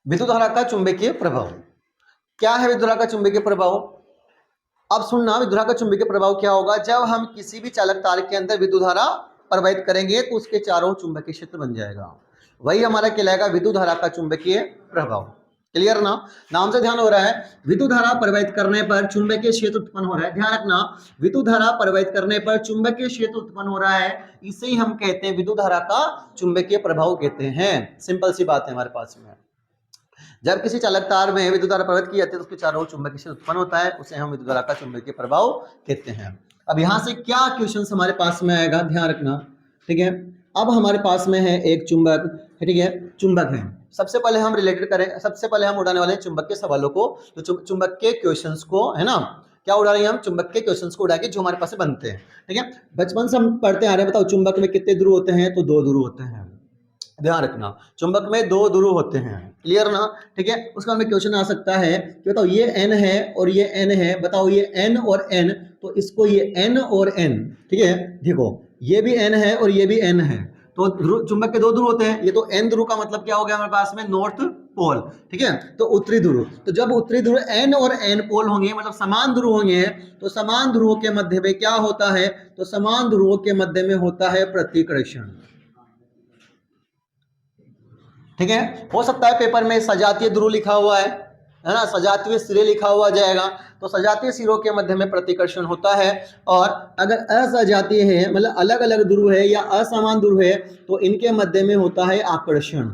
विद्युत धारा का चुंबकीय प्रभाव क्या है? विद्युत धारा का चुंबकीय प्रभाव, अब सुनना, विद्युत धारा का चुंबकीय प्रभाव क्या होगा? जब हम किसी भी चालक तार के अंदर विद्युत धारा प्रवाहित करेंगे तो उसके चारों चुंबकीय क्षेत्र बन जाएगा, वही हमारा कहलाएगा विद्युत धारा का चुंबकीय प्रभाव। क्लियर ना? नाम से ध्यान हो रहा है, विद्युत धारा प्रवाहित करने पर चुंबकीय क्षेत्र उत्पन्न हो रहा है। ध्यान रखना, विद्युत धारा प्रवाहित करने पर चुंबकीय क्षेत्र उत्पन्न हो रहा है, इसे ही हम कहते हैं विद्युत धारा का चुंबकीय प्रभाव कहते हैं। सिंपल सी बात है हमारे पास में। जब किसी चालक तार में विद्युत धारा प्रवाहित की जाती है तो उसके चारों ओर चुंबकीय क्षेत्र उत्पन्न होता है, उसे हम विद्युत धारा का चुंबकीय प्रभाव कहते हैं। अब यहां से क्या क्वेश्चन हमारे पास में आएगा, ध्यान रखना, ठीक है। अब हमारे पास में है एक चुंबक, ठीक है, चुंबक है। सबसे पहले हम रिलेटेड करें, सबसे पहले हम उड़ाने वाले हैं चुंबक के सवालों को, तो चुंबक के क्वेश्चंस को, है ना, क्या उड़ा रहे हैं हम? चुंबक के क्वेश्चंस को उड़ा के जो हमारे पास बनते हैं, ठीक है। बचपन से हम पढ़ते आ रहे हैं, बताओ चुंबक में कितने ध्रुव होते हैं? तो 2 ध्रुव होते हैं। ध्यान रखना, चुंबक में 2 ध्रुव होते हैं। क्लियर ना? ठीक है। उसका हमें क्वेश्चन आ सकता है कि बताओ ये n है और ये n है, बताओ ये n और n, तो इसको ये n और n, ठीक है, देखो ये भी n है और ये भी n है, तो चुंबक के 2 ध्रुव होते हैं। ये तो n ध्रुव का मतलब क्या हो गया हमारे पास में? नॉर्थ पोल, ठीक है। तो उत्तरी ध्रुव, तो जब उत्तरी ध्रुव n और n पोल होंगे, मतलब समान ध्रुव होंगे, तो समान ध्रुवों के मध्य में क्या होता है? तो समान ध्रुवों के मध्य में होता है प्रतिकर्षण, ठीक है। हो सकता है पेपर में सजातीय ध्रुव लिखा हुआ है ना, सजातीय सिरे लिखा हुआ जाएगा, तो सजातीय सिरों के मध्य में प्रतिकर्षण होता है। और अगर असजातीय है, मतलब अलग अलग ध्रुव है या असमान ध्रुव है, तो इनके मध्य में होता है आकर्षण,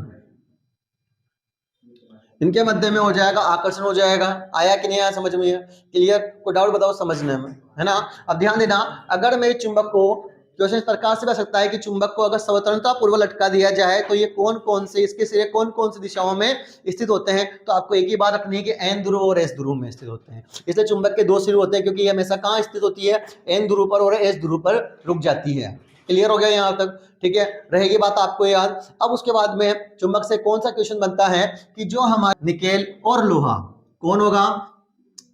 इनके मध्य में हो जाएगा आकर्षण, हो जाएगा। आया कि नहीं आया समझ में? क्लियर? कोई डाउट बताओ समझने में, है ना। अब ध्यान देना, अगर मेरे चुंबक को, क्वेश्चन इस प्रकार से बन सकता है कि चुंबक को अगर स्वतंत्रता पूर्वक लटका दिया जाए तो ये कौन कौन से, इसके सिरे कौन कौन सी दिशाओं में स्थित होते हैं? तो आपको एक ही बात रखनी है कि एन ध्रुव और एस ध्रुव में स्थित होते हैं। इसलिए चुंबक के 2 सिरे होते हैं, क्योंकि ये हमेशा कहाँ स्थित होती है? एन ध्रुव पर और एस ध्रुव पर रुक जाती है। क्लियर हो गया यहाँ तक? ठीक है, रहेगी बात आपको याद। अब उसके बाद में चुंबक से कौन सा क्वेश्चन बनता है कि जो हमारे निकेल और लोहा, कौन होगा?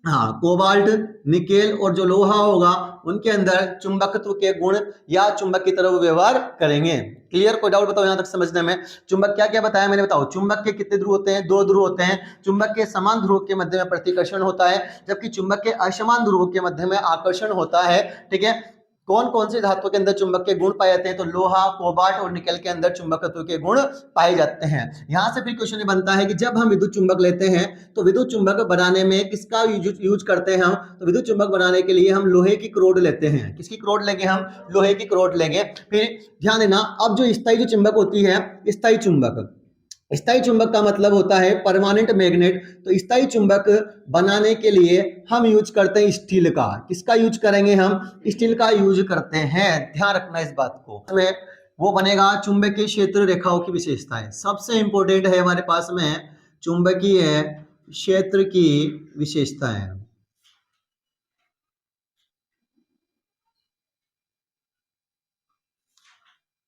हाँ, कोबाल्ट, निकेल और जो लोहा होगा, उनके अंदर चुंबकत्व के गुण या चुंबक की तरह व्यवहार करेंगे। क्लियर? कोई डाउट बताओ यहाँ तक समझने में? चुंबक क्या क्या बताया मैंने, बताओ। चुंबक के कितने ध्रुव होते हैं? 2 ध्रुव होते हैं। चुंबक के समान ध्रुव के मध्य में प्रतिकर्षण होता है, जबकि चुंबक के असमान ध्रुव के मध्य में आकर्षण होता है, ठीक है। कौन कौन सी धातु के अंदर चुंबक के गुण पाए जाते हैं? तो लोहा, कोबाल्ट और निकेल के अंदर चुंबकत्व के गुण पाए जाते हैं। यहां से फिर क्वेश्चन बनता है कि जब हम विद्युत चुंबक लेते हैं तो विद्युत चुंबक बनाने में किसका यूज करते हैं हम? तो विद्युत चुंबक बनाने के लिए हम लोहे की क्रोड लेते हैं। किसकी क्रोड लेंगे हम? लोहे की क्रोड लेंगे। फिर ध्यान देना, अब जो स्थायी जो चुंबक होती है, स्थायी चुंबक, स्थायी चुंबक का मतलब होता है परमानेंट मैग्नेट। तो स्थायी चुंबक बनाने के लिए हम यूज करते हैं स्टील का। किसका यूज करेंगे हम? स्टील का यूज करते हैं। ध्यान रखना इस बात को। इसमें वो बनेगा चुंबकीय क्षेत्र रेखाओं की विशेषताएं। सबसे इंपॉर्टेंट है हमारे पास में चुंबकीय क्षेत्र की विशेषताएं।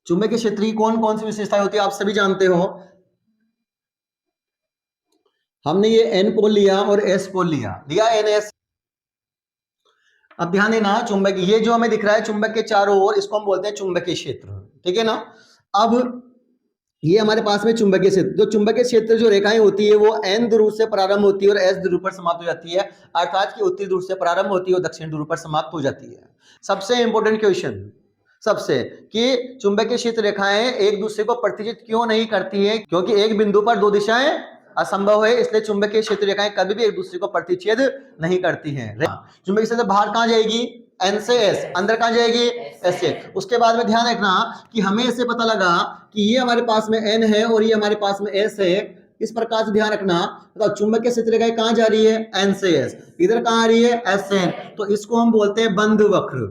चुंबकीय क्षेत्र की कौन कौन सी विशेषताएं होती है आप सभी जानते हो। हमने ये एन पोल लिया और एस पोल लिया एन एस। अब ध्यान देना, चुंबक, ये जो हमें दिख रहा है चुंबक के चारों ओर, इसको हम बोलते हैं चुंबकीय क्षेत्र, ठीक है ना। अब ये हमारे पास में चुंबकीय क्षेत्र, जो चुंबकीय क्षेत्र जो रेखाएं होती है वो एन ध्रुव से प्रारंभ होती है और एस ध्रुव पर समाप्त हो जाती है, अर्थात कि उत्तरी ध्रुव से प्रारंभ होती है और दक्षिण ध्रुव पर समाप्त हो जाती है। सबसे इंपॉर्टेंट क्वेश्चन सबसे, कि चुंबकीय क्षेत्र रेखाएं एक दूसरे को प्रतिचित क्यों नहीं करती है? क्योंकि एक बिंदु पर 2 दिशाएं असंभव है, इसलिए चुंबकीय क्षेत्र रेखाएं कभी भी एक दूसरे को प्रतिच्छेद नहीं करती हैं। चुंबकीय क्षेत्र बाहर कहां जाएगी? एन से एस। अंदर कहां जाएगी? एस से। उसके बाद में ध्यान रखना कि हमें इससे पता लगा कि ये हमारे पास में एन है और ये हमारे पास में एस है। इस प्रकार से ध्यान रखना, तो चुंबकीय क्षेत्र रेखाएं कहां जा रही है? एन से एस। इधर कहां आ रही है? एस से एन। तो इसको हम बोलते हैं बंद वक्र।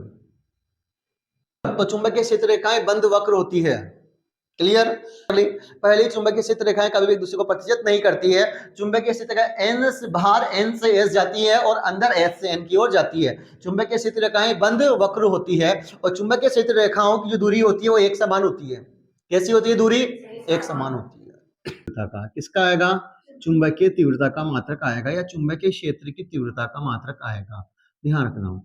तो चुंबकीय क्षेत्र रेखाएं बंद वक्र होती है। क्लियर? पहली चुंबकीय क्षेत्र रेखाएं कभी एक दूसरे को प्रतिचित नहीं करती है। चुंबकीय क्षेत्र रेखाएं एन से बाहर एन से एस जाती है और अंदर एस से एन की ओर जाती है। चुंबकीय क्षेत्र रेखाएं बंद वक्र होती है और चुंबकीय क्षेत्र रेखाओं की जो दूरी होती है वो एक समान होती है। कैसी होती है दूरी? एक समान होती है। किसका आएगा? चुंबकीय तीव्रता का मात्रक आएगा या चुंबकीय क्षेत्र की तीव्रता का मात्रक आएगा। ध्यान रखना,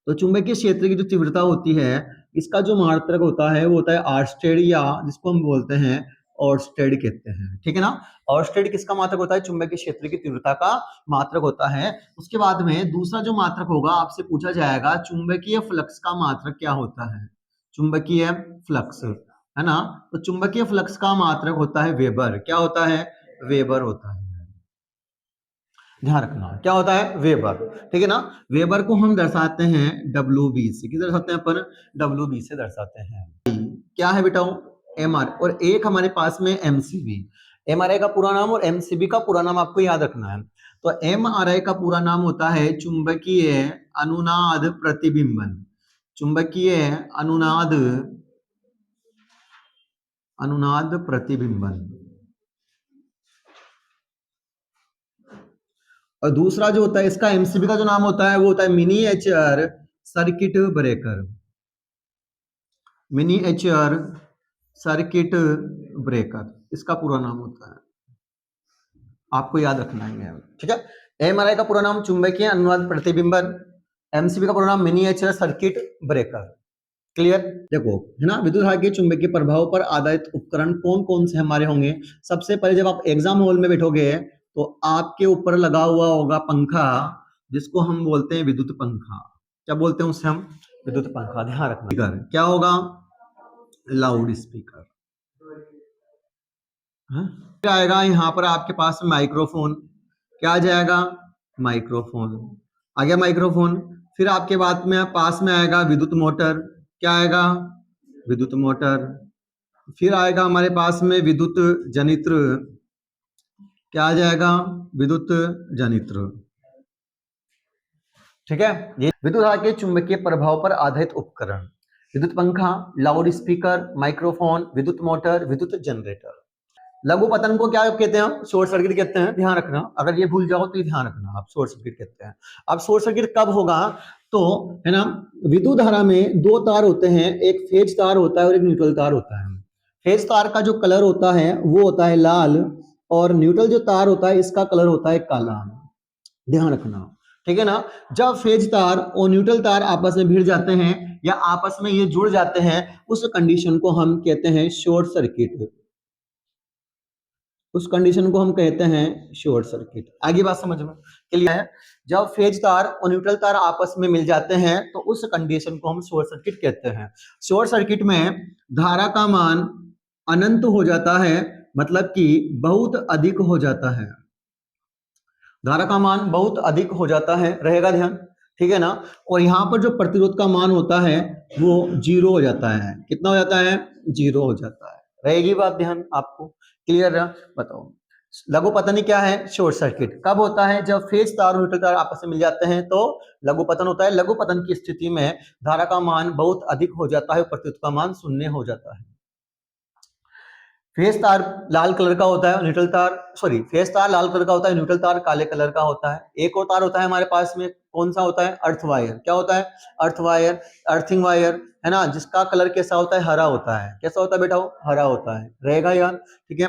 तो चुंबकीय क्षेत्र की जो तीव्रता होती है, इसका जो मात्रक होता है वो होता है आर्स्टेड, या जिसको हम बोलते हैं ओर्स्टेड कहते हैं, ठीक है ना। ओर्स्टेड किसका मात्रक होता है? चुंबकीय क्षेत्र की तीव्रता का मात्रक होता है। उसके बाद में दूसरा जो मात्रक होगा आपसे पूछा जाएगा, चुंबकीय फ्लक्स का मात्रक क्या होता है? चुंबकीय फ्लक्स, है ना। तो चुंबकीय फ्लक्स का मात्रक होता है वेबर। क्या होता है? वेबर होता है, ध्यान रखना। क्या होता है? वेबर, ठीक है ना। वेबर को हम दर्शाते हैं WB से। किस दर्शाते हैं अपन? WB से दर्शाते हैं। क्या है बेटा? MR। और एक हमारे पास में MCB। MRI का पूरा नाम और MCB का पूरा नाम आपको याद रखना है। तो MRI का पूरा नाम होता है चुंबकीय अनुनाद प्रतिबिंबन। चुंबकीय अनुनाद प्रतिबिंबन। और दूसरा जो होता है इसका, MCB का जो नाम होता है वो होता है miniature circuit breaker. Miniature circuit breaker इसका पूरा नाम होता है, आपको याद रखना है, ठीक है। MRI का पूरा नाम चुंबकीय अनुनाद प्रतिबिंबन, MCB का पूरा नाम मिनिएचर सर्किट ब्रेकर। क्लियर? देखो, है ना, विद्युत धारा के चुंबकीय प्रभाव पर आधारित उपकरण कौन कौन से हमारे होंगे? सबसे पहले जब आप एग्जाम हॉल में बैठोगे तो आपके ऊपर लगा हुआ होगा पंखा, जिसको हम बोलते हैं विद्युत पंखा। क्या बोलते हैं उसे हम? विद्युत पंखा। ध्यान रखना। क्या होगा? Loud speaker. फिर आएगा यहाँ पर आपके पास माइक्रोफोन। क्या आ जाएगा? माइक्रोफोन आ गया, माइक्रोफोन। फिर आपके बाद में पास में आएगा विद्युत मोटर। क्या आएगा? विद्युत मोटर। फिर आएगा हमारे पास में विद्युत जनित्र। क्या आ जाएगा? विद्युत जनित्र, ठीक है। ये विद्युत धारा के चुंबकीय प्रभाव पर आधारित उपकरण, विद्युत पंखा, लाउड स्पीकर, माइक्रोफोन, विद्युत मोटर, विद्युत जनरेटर। लघु पतन को क्या कहते हैं? हम शॉर्ट सर्किट कहते हैं। ध्यान रखना, अगर ये भूल जाओ तो ये ध्यान रखना, आप शॉर्ट सर्किट कहते हैं। अब शॉर्ट सर्किट कब होगा? तो है ना, विद्युत धारा में दो तार होते हैं, एक फेज तार होता है और एक न्यूट्रल तार होता है। फेज तार का जो कलर होता है वो होता है लाल, और न्यूट्रल जो तार होता है इसका कलर होता है काला। ध्यान रखना, ठीक है ना। जब फेज तार और न्यूट्रल तार आपस में भिड़ जाते हैं या आपस में ये जुड़ जाते हैं, उस कंडीशन को हम कहते हैं शॉर्ट सर्किट। उस कंडीशन को हम कहते हैं शॉर्ट सर्किट। आगे बात समझ में क्लियर है? जब फेज तार और न्यूट्रल तार आपस में मिल जाते हैं तो उस कंडीशन को हम शॉर्ट सर्किट कहते हैं। शॉर्ट सर्किट में धारा का मान अनंत हो जाता है, मतलब कि बहुत अधिक हो जाता है। धारा का मान बहुत अधिक हो जाता है, रहेगा ध्यान, ठीक है ना। और यहाँ पर जो प्रतिरोध का मान होता है वो 0 हो जाता है। कितना हो जाता है? 0 हो जाता है। रहेगी बात ध्यान आपको? क्लियर है? बताओ, लघु पतन क्या है? शॉर्ट सर्किट कब होता है? जब फेज तार और न्यूट्रल तार आपस में मिल जाते हैं तो लघु पतन होता है। लघु पतन की स्थिति में धारा का मान बहुत अधिक हो जाता है, प्रतिरोध का मान 0 हो जाता है। फेज तार लाल कलर का होता है, न्यूट्रल तार, सॉरी, फेज तार लाल कलर का होता है, न्यूट्रल तार काले कलर का होता है। एक और तार होता है हमारे पास में, कौन सा होता है? Earth wire. क्या होता है? अर्थ वायर, अर्थिंग वायर, है ना, जिसका कलर कैसा होता है? हरा होता है। कैसा होता है बेटा? वो हरा होता है। रहेगा यार, ठीक है।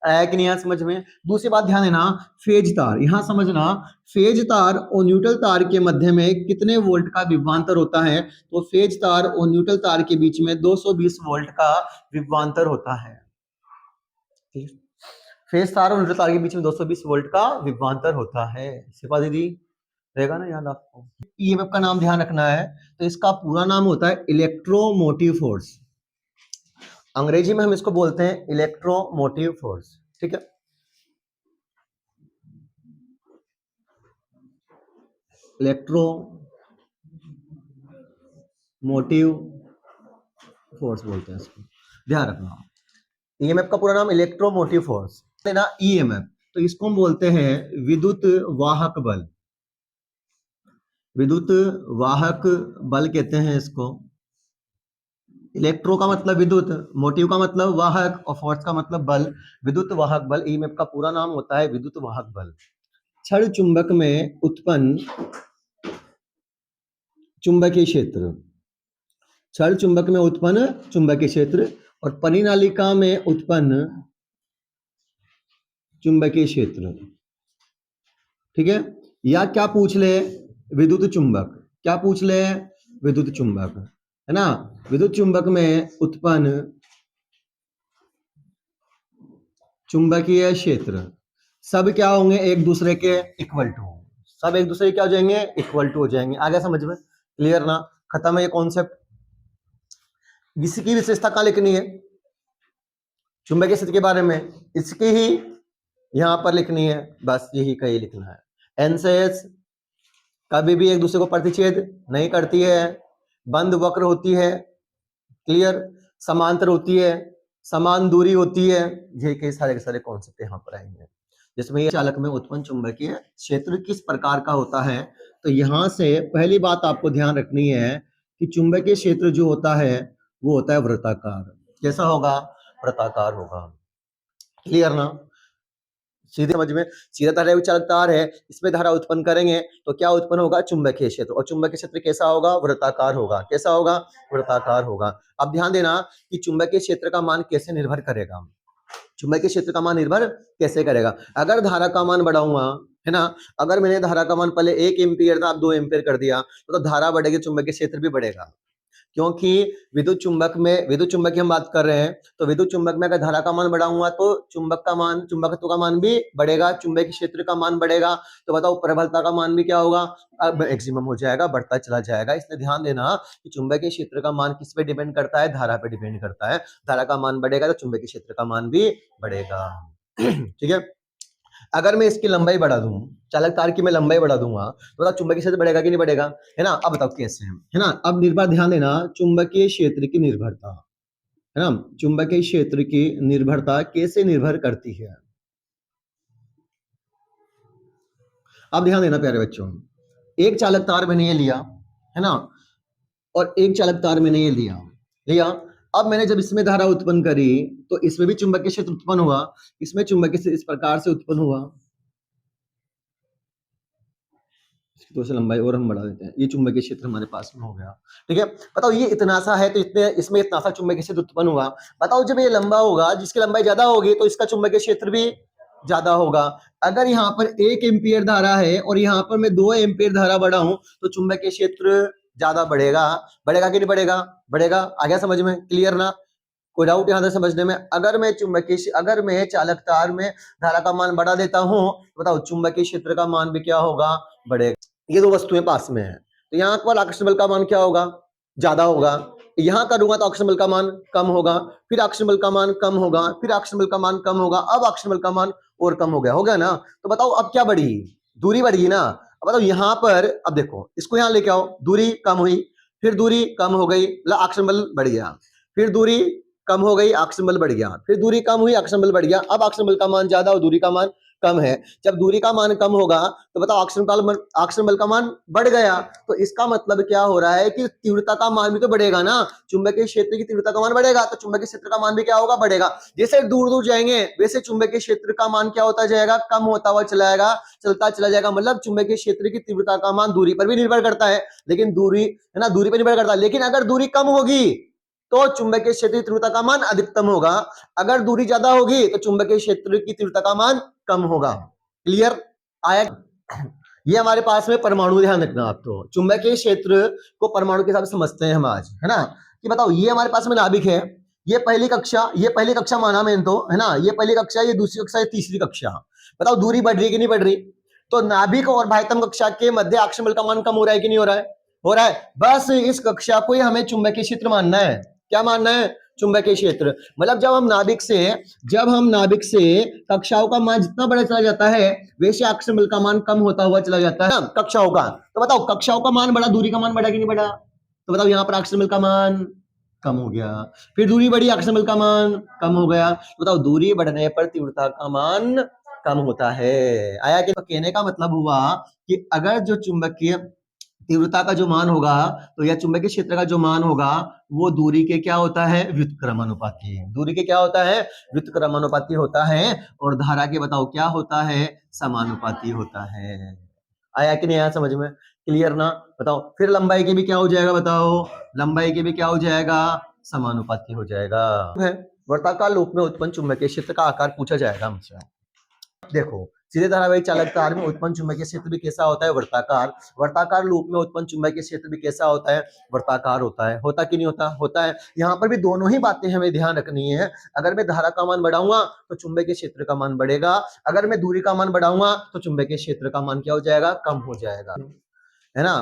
आया कि नहीं आया समझ में? दूसरी बात ध्यान देना, फेज तार, यहां समझना, फेज तार और न्यूट्रल तार के मध्य में कितने वोल्ट का विभवांतर होता है? तो फेज तार और न्यूट्रल तार के बीच में 220 वोल्ट का विभवांतर होता है। फेज तार और न्यूट्रल तार के बीच में 220 वोल्ट का विभवांतर होता है। शिफा दीदी, रहेगा ना याद आपको? ईएमएफ का नाम ध्यान रखना है, तो इसका पूरा नाम होता है इलेक्ट्रोमोटिव फोर्स। अंग्रेजी में हम इसको बोलते हैं इलेक्ट्रोमोटिव फोर्स, ठीक है। इलेक्ट्रोमोटिव फोर्स बोलते हैं इसको, ध्यान रखना। ईएमएफ का पूरा नाम इलेक्ट्रोमोटिव फोर्स ना, ईएमएफ, तो इसको हम बोलते हैं विद्युत वाहक बल। विद्युत वाहक बल कहते हैं इसको। इलेक्ट्रो का मतलब विद्युत, मोटिव का मतलब वाहक, और फोर्स का मतलब बल। विद्युत वाहक बल, ईएमएफ का पूरा नाम होता है विद्युत वाहक बल। क्षण चुंबक में उत्पन्न चुंबकीय क्षेत्र, क्षण चुंबक में उत्पन्न चुंबकीय क्षेत्र और परिनालिका में उत्पन्न चुंबकीय क्षेत्र, ठीक है। या क्या पूछ ले? विद्युत चुंबक। क्या पूछ ले? विद्युत चुंबक, है ना। विद्युत चुंबक में उत्पन्न चुंबकीय क्षेत्र सब क्या होंगे, एक दूसरे के इक्वल टू, सब एक दूसरे के क्या हो जाएंगे, इक्वल टू हो जाएंगे। आगे समझ में, क्लियर ना, खत्म है ये कॉन्सेप्ट। इसकी विशेषता कहाँ लिखनी है, चुंबकीय क्षेत्र के बारे में, इसकी ही यहां पर लिखनी है, बस यही कहीं लिखना है। एन से एस कभी भी एक दूसरे को प्रतिच्छेद नहीं करती है, बंद वक्र होती है, क्लियर, समांतर होती है, समान दूरी होती है, ये कई सारे के सारे कॉन्सेप्ट यहाँ पर आएंगे, जिसमें ये चालक में उत्पन्न चुंबकीय क्षेत्र किस प्रकार का होता है। तो यहां से पहली बात आपको ध्यान रखनी है कि चुंबकीय क्षेत्र जो होता है वो होता है वृत्ताकार। कैसा होगा, वृत्ताकार होगा, क्लियर ना, सीधे समझ में, सीधा धारा चालक तार है, इसमें धारा उत्पन्न करेंगे तो क्या उत्पन्न होगा, चुंबकीय क्षेत्र, और चुंबकीय क्षेत्र कैसा होगा, वृत्ताकार होगा। कैसा होगा, वृत्ताकार होगा। अब ध्यान देना कि चुंबकीय क्षेत्र का मान कैसे निर्भर करेगा, चुंबकीय क्षेत्र का मान निर्भर कैसे करेगा। अगर धारा का मान बढ़ाऊंगा, है ना, अगर मैंने धारा का मान पहले 1 एम्पीयर था, अब 2 एम्पीयर कर दिया, तो धारा बढ़ेगी, चुंबकीय क्षेत्र भी बढ़ेगा, क्योंकि विद्युत चुंबक में, विद्युत चुंबक की हम बात कर रहे हैं, तो विद्युत चुंबक में अगर धारा का मान बढ़ाऊंगा तो चुंबक का मान, चुंबकत्व का मान भी बढ़ेगा, चुंबकीय क्षेत्र का मान बढ़ेगा, तो बताओ प्रबलता का मान भी क्या होगा, अब मैक्सिमम हो जाएगा, बढ़ता चला जाएगा। इसलिए ध्यान देना कि चुंबकीय क्षेत्र का मान किस पे डिपेंड करता है, धारा पे डिपेंड करता है। धारा का मान बढ़ेगा तो चुंबकीय क्षेत्र का मान भी बढ़ेगा। ठीक है, अगर मैं इसकी लंबाई बढ़ा दूं, चालक तार की मैं लंबाई बढ़ा दूंगा, तो चुंबकीय क्षेत्र बढ़ेगा कि नहीं बढ़ेगा, है ना। अब बताओ कैसे है ना। अब निर्भर, ध्यान देना, चुंबकीय क्षेत्र की निर्भरता, है ना, चुंबकीय क्षेत्र की निर्भरता कैसे निर्भर करती है। अब ध्यान देना प्यारे बच्चों, एक चालक तार मैंने ये लिया, है ना, और एक चालक तार मैंने ये लिया लिया अब मैंने जब इसमें धारा उत्पन्न करी तो इसमें भी चुंबकीय क्षेत्र उत्पन्न हुआ, इसमें चुंबकीय क्षेत्र इस प्रकार से उत्पन्न हुआ। इसकी थोड़ी सी लंबाई और हम बढ़ा देते हैं, ये चुंबकीय क्षेत्र हमारे पास में हो गया। ठीक है, बताओ ये इतना सा है तो इतने, इसमें इतना सा चुंबकीय क्षेत्र उत्पन्न हुआ। बताओ जब ये लंबा होगा, जिसकी लंबाई ज्यादा होगी तो इसका चुंबकीय क्षेत्र भी ज्यादा होगा। अगर यहाँ पर 1 एम्पीयर धारा है और यहाँ पर मैं 2 एम्पीयर धारा बढ़ाऊं तो चुंबकीय क्षेत्र ज्यादा बढ़ेगा, बढ़ेगा कि नहीं बढ़ेगा, बढ़ेगा। आ गया समझ में, क्लियर ना, कोई डाउट यहाँ से समझने में। अगर मैं चुंबकीय, अगर मैं चालक तार में धारा का मान बढ़ा देता हूं तो बताओ चुंबकीय क्षेत्र का मान भी क्या होगा, बढ़ेगा। ये दो वस्तुएं पास में है तो यहाँ पर आकर्षण बल का मान क्या होगा, ज्यादा होगा। यहाँ करूंगा तो आकर्षण बल का मान कम होगा, फिर आकर्षण बल का मान कम होगा, फिर आकर्षण बल का मान कम होगा, अब आकर्षण बल का मान और कम हो गया ना। तो बताओ अब क्या बढ़ी, दूरी बढ़ी ना। अब बताओ यहाँ पर, अब देखो इसको यहाँ लेके आओ, दूरी कम हुई, फिर दूरी कम हो गई, मतलब आकर्षण बल बढ़ गया, फिर दूरी कम हो गई, आकर्षण बल बढ़ गया, फिर दूरी कम हुई, आकर्षण बल बढ़ गया, अब आकर्षण बल का मान ज्यादा और दूरी का मान कम है। जब दूरी का मान कम होगा तो बताओ आकर्षण बल का मान बढ़ गया, तो इसका मतलब क्या हो रहा है कि तीव्रता का मान भी तो बढ़ेगा ना। चुंबकीय क्षेत्र की तीव्रता का मान बढ़ेगा तो चुंबकीय क्षेत्र का मान भी क्या होगा, बढ़ेगा। जैसे दूर दूर जाएंगे वैसे चुंबकीय क्षेत्र का मान क्या होता जाएगा, कम होता हुआ चलाएगा, चलता चला जाएगा। मतलब चुंबकीय क्षेत्र की तीव्रता का मान दूरी पर भी निर्भर करता है, लेकिन दूरी, है ना, दूरी पर निर्भर करता है, लेकिन अगर दूरी कम होगी तो चुंबकीय क्षेत्र की तीव्रता का मान अधिकतम होगा, अगर दूरी ज्यादा होगी तो चुंबकीय क्षेत्र की तीव्रता का मान कम होगा। क्लियर आया। ये हमारे पास में परमाणु, ध्यान रखना आप, तो चुंबकीय क्षेत्र को परमाणु के हिसाब से समझते हैं हम आज, है ना। कि बताओ ये हमारे पास में नाभिक है, ये पहली कक्षा माना मैंने तो, है ना, ये पहली कक्षा, ये दूसरी कक्षा, ये तीसरी कक्षा। बताओ दूरी बढ़ रही कि नहीं बढ़ रही, तो नाभिक और बाह्यतम कक्षा के मध्य आकर्षण बल का मान कम हो रहा है कि नहीं हो रहा है, हो रहा है। बस इस कक्षा को ही हमें चुंबकीय क्षेत्र मानना है। क्या मानना है, चुंबकीय क्षेत्र। मतलब जब हम नाभिक से कक्षाओं का मान जितना बड़ा चला जाता है वैसे आकर्षण बल का मान कम होता हुआ चला जाता है कक्षाओं का। तो बताओ कक्षाओं का मान बढ़ा, दूरी का मान बढ़ा कि नहीं बढ़ा, तो बताओ यहाँ पर आकर्षण बल का मान कम हो गया, फिर दूरी बढ़ी, आकर्षण बल का मान कम हो गया। बताओ दूरी बढ़ने पर तीव्रता का मान कम होता है। आया कि, तो कहने का मतलब हुआ कि अगर जो चुंबकीय तीव्रता का जो मान होगा तो यह चुंबकीय क्षेत्र का जो मान होगा वो दूरी के क्या होता है, व्युत्क्रमानुपाती। दूरी के क्या होता है, व्युत्क्रमानुपाती होता है, और धारा के बताओ क्या होता है, समानुपाती होता है। आया कि नहीं आया समझ में, क्लियर ना। बताओ फिर लंबाई के भी क्या हो जाएगा, बताओ लंबाई के भी क्या हो जाएगा, समानुपाती हो जाएगा। वर्ताकार लूप में उत्पन्न चुंबकीय क्षेत्र का आकार पूछा जाएगा हमसे। देखो सीधे धारावाहिक चालक तार में उत्पन्न चुंबकीय क्षेत्र भी कैसा होता है? वर्ताकार। वर्ताकार लूप में उत्पन्न चुंबकीय क्षेत्र भी कैसा होता है? वर्ताकार होता है। होता कि नहीं होता? होता है। यहाँ पर भी दोनों ही बातें हमें ध्यान रखनी है। अगर मैं धारा का मान बढ़ाऊंगा तो चुंबकीय क्षेत्र का मान बढ़ेगा, अगर मैं दूरी का मान बढ़ाऊंगा तो चुंबकीय क्षेत्र का मान क्या हो जाएगा? कम हो जाएगा, है ना।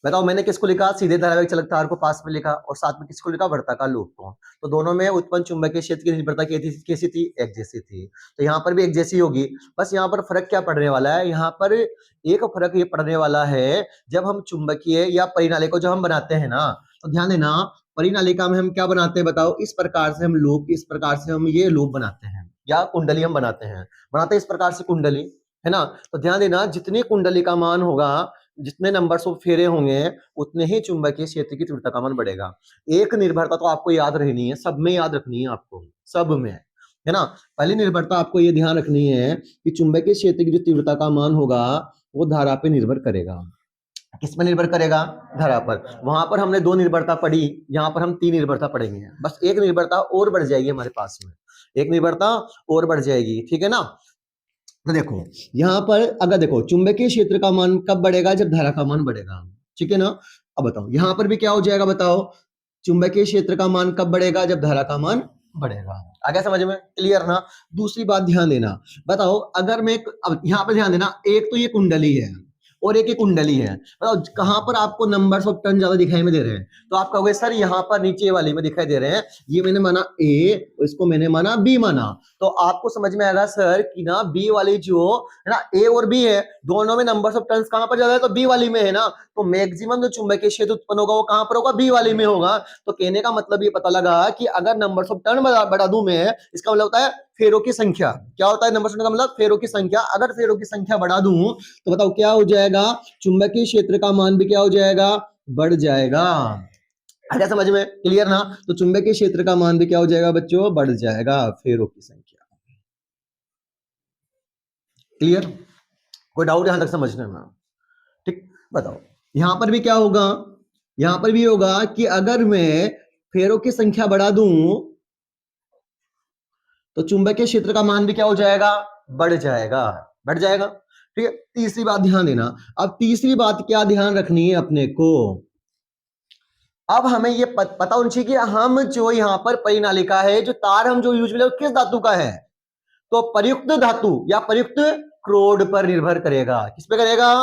बताओ, मैंने किसको लिखा? सीधे धारावाहिक चालक तार को पास में लिखा, और साथ में किसको लिखा? वर्ताकार लूप को। तो दोनों में उत्पन्न चुंबकीय क्षेत्र की निर्भरता कैसी थी? एक जैसी थी। तो यहाँ पर भी एक जैसी होगी, बस यहाँ पर फर्क क्या पड़ने वाला है? यहाँ पर एक फर्क ये पड़ने वाला है, जब हम चुंबकीय या परिनाली को जब हम बनाते हैं ना, तो ध्यान देना, परिनालिका में हम क्या बनाते हैं? बताओ, इस प्रकार से हम लूप, इस प्रकार से हम ये लूप बनाते हैं, या कुंडली हम बनाते हैं इस प्रकार से कुंडली, है ना। तो ध्यान देना, जितनी कुंडली का मान होगा, जितने नंबर्स ऑफ फेरे होंगे, उतने ही चुंबकीय क्षेत्र की तीव्रता का मान बढ़ेगा। एक निर्भरता तो आपको याद रहनी है, सब में याद रखनी है आपको, सब में, है ना। पहली निर्भरता आपको ये ध्यान रखनी है कि चुंबकीय क्षेत्र की जो तीव्रता का मान होगा वो धारा पे निर्भर करेगा। किस पर निर्भर करेगा? धारा पर। वहां पर हमने 2 निर्भरता पढ़ी, यहाँ पर हम 3 निर्भरता पढ़ेंगे। बस एक निर्भरता और बढ़ जाएगी हमारे पास में, एक निर्भरता और बढ़ जाएगी, ठीक है ना। तो देखो यहाँ पर अगर देखो, चुंबकीय क्षेत्र का मान कब बढ़ेगा? जब धारा का मान बढ़ेगा, ठीक है ना। अब बताओ यहाँ पर भी क्या हो जाएगा? बताओ, चुंबकीय क्षेत्र का मान कब बढ़ेगा? जब धारा का मान बढ़ेगा। आ गया समझ में? क्लियर ना। दूसरी बात ध्यान देना, बताओ अगर मैं, अब यहाँ पर ध्यान देना, एक तो ये कुंडली है और एक कुंडली है, बताओ कहां पर आपको नंबर्स ऑफ टर्न ज्यादा दिखाई में दे रहे हैं? तो आप कहोगे सर यहाँ पर नीचे वाली में दिखाई दे रहे हैं, ये मैंने माना ए, इसको मैंने माना बी माना। तो आपको समझ में आएगा सर कि ना बी वाली जो है ना, ए और बी है, दोनों में नंबर्स ऑफ टर्न्स कहां पर ज्यादा है? तो बी वाली में है ना। तो मैक्सिमम जो चुंबकीय क्षेत्र उत्पन्न होगा वो कहां पर होगा? बी वाली में होगा। तो कहने का मतलब ये पता लगा कि अगर नंबर्स ऑफ टर्न बढ़ा दूं मैं, इसका मतलब होता है फेरों की संख्या। क्या होता है नंबर्स ऑफ टर्न का मतलब? फेरों की संख्या। अगर फेरों की संख्या बढ़ा दूं तो बताओ क्या हो जाएगा? चुंबकीय क्षेत्र का मान भी क्या हो जाएगा? बढ़ जाएगा। क्या समझ में? क्लियर ना। तो चुंबकीय क्षेत्र का मान भी क्या हो जाएगा बच्चों? बढ़ जाएगा, फेरों की संख्या। क्लियर? कोई डाउट यहां तक समझने में? ठीक, बताओ यहां पर भी क्या होगा? यहां पर भी होगा कि अगर मैं फेरों की संख्या बढ़ा दूं तो चुंबकीय क्षेत्र का मान भी क्या हो जाएगा? बढ़ जाएगा, बढ़ जाएगा। ठीक है। तीसरी बात ध्यान देना, अब तीसरी बात क्या ध्यान रखनी है अपने को? अब हमें ये पता होना चाहिए कि हम जो यहाँ पर परिनालिका है, जो तार हम जो यूज किस धातु का है? तो प्रयुक्त धातु या प्रयुक्त क्रोड पर निर्भर करेगा। किस पे करेगा?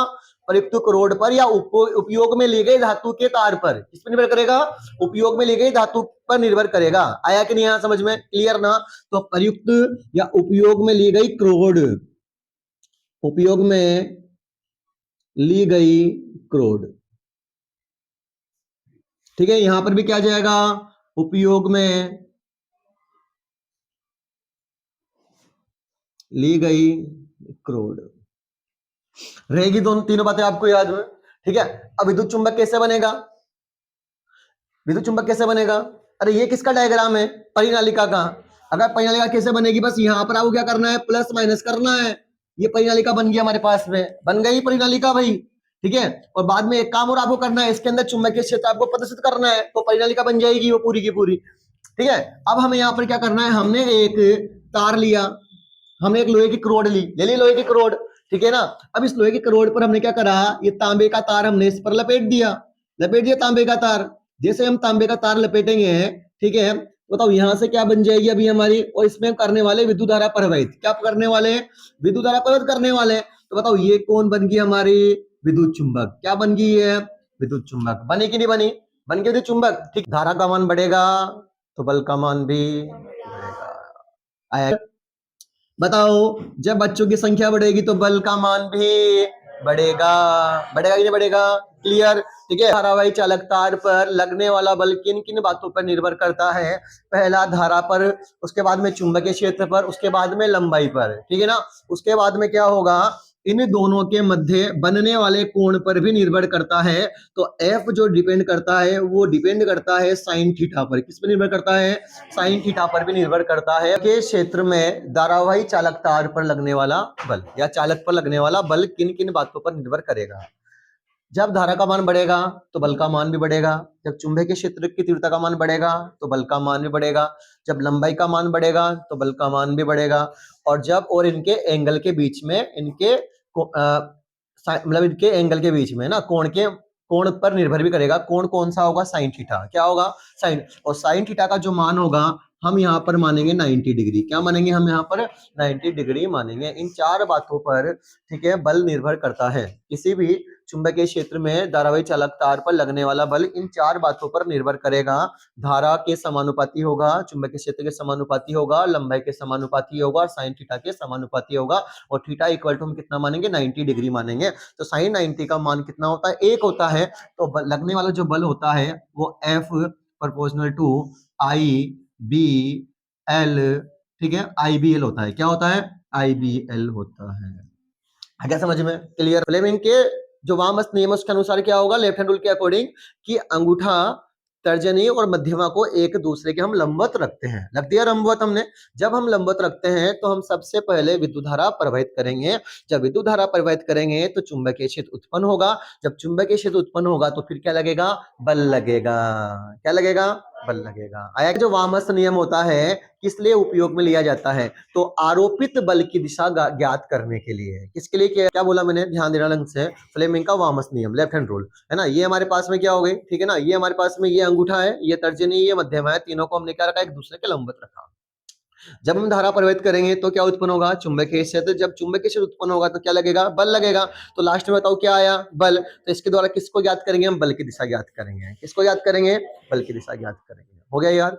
प्रयुक्त क्रोड पर, या उपयोग में ली गई धातु के तार पर। किस पर निर्भर करेगा? उपयोग में ली गई धातु पर निर्भर करेगा। आया कि नहीं यहां समझ में? क्लियर ना। तो प्रयुक्त या उपयोग में ली गई क्रोड, उपयोग में ली गई क्रोड, ठीक है। यहां पर भी क्या जाएगा? उपयोग में ली गई क्रोड रहेगी। दोनों तीनों बातें आपको याद में, ठीक है। अब विद्युत चुंबक कैसे बनेगा? विद्युत चुंबक कैसे बनेगा? अरे ये किसका डायग्राम है? परिनालिका का। अगर परिनालिका कैसे बनेगी? बस यहां पर आपको क्या करना है? प्लस माइनस करना है। ये परिनालिका बन गई हमारे पास में, बन गई परिनालिका भाई, ठीक है। और बाद में एक काम और आपको करना है, इसके अंदर चुंबकीय क्षेत्र आपको प्रदर्शित करना है, तो परिनालिका बन जाएगी वो पूरी की पूरी, ठीक है। अब हमें यहाँ पर क्या करना है? हमने एक तार लिया, हमने एक लोहे की करोड़ ले ली लोहे की करोड़, ठीक है ना। अब इस लोहे की करोड़ पर हमने क्या करा? ये तांबे का तार हमने इस पर लपेट दिया तांबे का तार। जैसे हम तांबे का तार लपेटेंगे, ठीक है, बताओ यहां से क्या बन जाएगी अभी हमारी? और इसमें हम करने वाले विद्युत धारा प्रवाहित, क्या करने वाले? विद्युत धारा प्रवाहित करने वाले। तो बताओ ये कौन बन गई हमारी? विद्युत चुंबक। क्या बन गई है? विद्युत चुंबक। बनी कि नहीं बनी? बन गई विद्युत चुंबक, ठीक। धारा का मान बढ़ेगा तो बल का मान भी बढ़ेगा। आया? बताओ जब बच्चों की संख्या बढ़ेगी तो बल का मान भी बढ़ेगा, बढ़ेगा कि नहीं बढ़ेगा? क्लियर, ठीक है। धारावाही चालक तार पर लगने वाला बल किन किन बातों पर निर्भर करता है? पहला धारा पर, उसके बाद में चुंबकीय क्षेत्र पर, उसके बाद में लंबाई पर, ठीक है ना। उसके बाद में क्या होगा? इन दोनों के मध्य बनने वाले कोण पर भी निर्भर करता है। तो एफ जो डिपेंड करता है वो डिपेंड करता है साइन थीटा पर। किस पर निर्भर करता है? साइन थीटा पर भी निर्भर करता है। के क्षेत्र में धारावाही चालक तार पर लगने वाला बल या चालक पर लगने वाला बल किन किन बातों पर निर्भर करेगा? जब धारा का मान बढ़ेगा तो बल का मान भी बढ़ेगा, जब चुंबकीय क्षेत्र की तीव्रता का मान बढ़ेगा तो बल का मान भी बढ़ेगा, जब लंबाई का मान बढ़ेगा तो बल का मान भी बढ़ेगा, और जब और इनके एंगल के बीच में इनके मतलब इनके एंगल के बीच में ना कोण पर निर्भर भी करेगा। कोण कौन सा होगा? Sine theta. क्या होगा? साइन। और साइन थीटा का जो मान होगा हम यहाँ पर मानेंगे 90 डिग्री। क्या मानेंगे हम यहाँ पर? 90 डिग्री मानेंगे। इन चार बातों पर, ठीक है, बल निर्भर करता है। किसी भी चुंबकीय क्षेत्र में धारावाही चालक तार पर लगने वाला बल इन चार बातों पर निर्भर करेगा। धारा के समानुपाती होगा, चुंबकीय क्षेत्र के समानुपाती होगा, लंबाई के समानुपाती होगा और साइन थीटा के समानुपाती होगा। और थीटा इक्वल टू हम कितना मानेंगे? 90 डिग्री मानेंगे। तो साइन 90 का मान कितना होता है? 1 होता है। तो लगने वाला जो बल होता है वो F proportional to I B L, ठीक है, IBL होता है। क्या होता है? IBL होता है। क्या समझ में? क्लियर? फ्लेमिंग के जो वामस्त नियम उसके अनुसार क्या होगा? लेफ्ट हैंड रूल के अकॉर्डिंग कि अंगूठा, तर्जनी और मध्यमा को एक दूसरे के हम लंबवत रखते हैं। रख दिया लंबवत हमने। जब हम लंबवत रखते हैं तो हम सबसे पहले विद्युत धारा प्रवाहित करेंगे। जब विद्युत धारा प्रवाहित करेंगे तो चुंबकीय क्षेत्र उत्पन्न होगा। जब चुंबकीय क्षेत्र उत्पन्न होगा तो फिर क्या लगेगा? बल लगेगा। क्या लगेगा? बल लगेगा। आया? जो वामस्त नियम होता है किस लिए उपयोग में लिया जाता है? तो आरोपित बल की दिशा ज्ञात करने के लिए। किसके लिए? क्या बोला मैंने? ध्यान देना ढंग से। फ्लेमिंग का वामस्त नियम, लेफ्ट हैंड रूल, है ना। ये हमारे पास में क्या हो गई? ठीक है ना। ये हमारे पास में ये अंगूठा है, ये तर्जनी, ये मध्यमा है, तीनों को हमने क्या रखा? एक दूसरे के लंबवत रखा। जब हम धारा प्रवाहित करेंगे तो क्या उत्पन्न होगा? चुंबकीय क्षेत्र। जब चुंबकीय क्षेत्र उत्पन्न होगा तो क्या लगेगा? बल लगेगा। तो लास्ट में बताओ क्या आया? बल। तो इसके द्वारा किसको ज्ञात करेंगे हम? बल की दिशा ज्ञात करेंगे। किसको ज्ञात करेंगे? बल की दिशा ज्ञात करेंगे। हो गया यार?